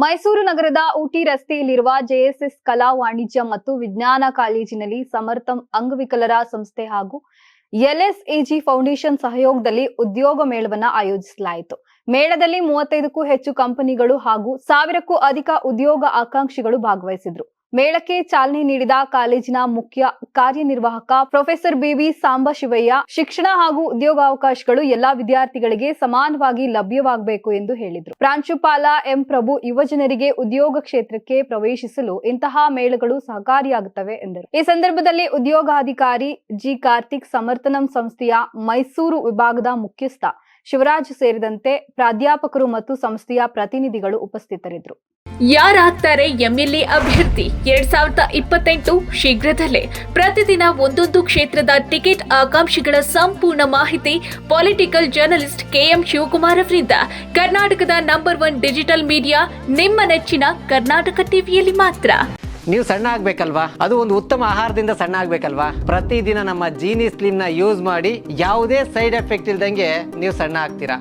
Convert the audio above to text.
ಮೈಸೂರು ನಗರದ ಊಟಿ ರಸ್ತೆಯಲ್ಲಿರುವ ಜೆಎಸ್ಎಸ್ ಕಲಾ ವಾಣಿಜ್ಯ ಮತ್ತು ವಿಜ್ಞಾನ ಕಾಲೇಜಿನಲ್ಲಿ ಸಮರ್ಥ ಅಂಗವಿಕಲರ ಸಂಸ್ಥೆ ಹಾಗೂ ಎಲ್ಎಸ್ಎಜಿ ಫೌಂಡೇಶನ್ ಸಹಯೋಗದಲ್ಲಿ ಉದ್ಯೋಗ ಮೇಳವನ್ನು ಆಯೋಜಿಸಲಾಯಿತು. ಮೇಳದಲ್ಲಿ 35ಕ್ಕೂ ಹೆಚ್ಚು ಕಂಪನಿಗಳು ಹಾಗೂ 1000ಕ್ಕೂ ಅಧಿಕ ಉದ್ಯೋಗ ಆಕಾಂಕ್ಷಿಗಳು ಭಾಗವಹಿಸಿದ್ರು. ಮೇಳಕ್ಕೆ ಚಾಲನೆ ನೀಡಿದ ಕಾಲೇಜಿನ ಮುಖ್ಯ ಕಾರ್ಯನಿರ್ವಾಹಕ ಪ್ರೊಫೆಸರ್ ಬಿವಿ ಸಾಂಬಶಿವಯ್ಯ, ಶಿಕ್ಷಣ ಹಾಗೂ ಉದ್ಯೋಗಾವಕಾಶಗಳು ಎಲ್ಲಾ ವಿದ್ಯಾರ್ಥಿಗಳಿಗೆ ಸಮಾನವಾಗಿ ಲಭ್ಯವಾಗಬೇಕು ಎಂದು ಹೇಳಿದರು. ಪ್ರಾಂಶುಪಾಲ ಎಂ ಪ್ರಭು ಯುವಜನರಿಗೆ ಉದ್ಯೋಗ ಕ್ಷೇತ್ರಕ್ಕೆ ಪ್ರವೇಶಿಸಲು ಇಂತಹ ಮೇಳಗಳು ಸಹಕಾರಿಯಾಗುತ್ತವೆ ಎಂದರು. ಈ ಸಂದರ್ಭದಲ್ಲಿ ಉದ್ಯೋಗಾಧಿಕಾರಿ ಜಿ ಕಾರ್ತಿಕ್, ಸಮರ್ಥನಂ ಸಂಸ್ಥೆಯ ಮೈಸೂರು ವಿಭಾಗದ ಮುಖ್ಯಸ್ಥ ಶಿವರಾಜ್ ಸೇರಿದಂತೆ ಪ್ರಾಧ್ಯಾಪಕರು ಮತ್ತು ಸಂಸ್ಥೆಯ ಪ್ರತಿನಿಧಿಗಳು ಉಪಸ್ಥಿತರಿದ್ದರು. ಯಾರಾಗ್ತಾರೆ ಎಂಎಲ್ಎ ಅಭ್ಯರ್ಥಿ 2028 ಶೀಘ್ರದಲ್ಲೇ. ಪ್ರತಿದಿನ ಒಂದೊಂದು ಕ್ಷೇತ್ರದ ಟಿಕೆಟ್ ಆಕಾಂಕ್ಷಿಗಳ ಸಂಪೂರ್ಣ ಮಾಹಿತಿ ಪೊಲಿಟಿಕಲ್ ಜರ್ನಲಿಸ್ಟ್ ಕೆಎಂ ಶಿವಕುಮಾರ್ ಅವರಿಂದ. ಕರ್ನಾಟಕದ ನಂಬರ್ 1 ಡಿಜಿಟಲ್ ಮೀಡಿಯಾ ನಿಮ್ಮ ನೆಚ್ಚಿನ ಕರ್ನಾಟಕ ಟಿವಿಯಲ್ಲಿ ಮಾತ್ರ. ನೀವು ಸಣ್ಣ ಆಗ್ಬೇಕಲ್ವಾ? ಅದು ಒಂದು ಉತ್ತಮ ಆಹಾರದಿಂದ ಸಣ್ಣ ಆಗ್ಬೇಕಲ್ವಾ? ಪ್ರತಿದಿನ ನಮ್ಮ ಜೀನಿ ಸ್ಲಿಮ್ ನ ಯೂಸ್ ಮಾಡಿ ಯಾವುದೇ ಸೈಡ್ ಎಫೆಕ್ಟ್ ಇಲ್ದಂಗೆ ನೀವು ಸಣ್ಣ ಆಗ್ತೀರಾ.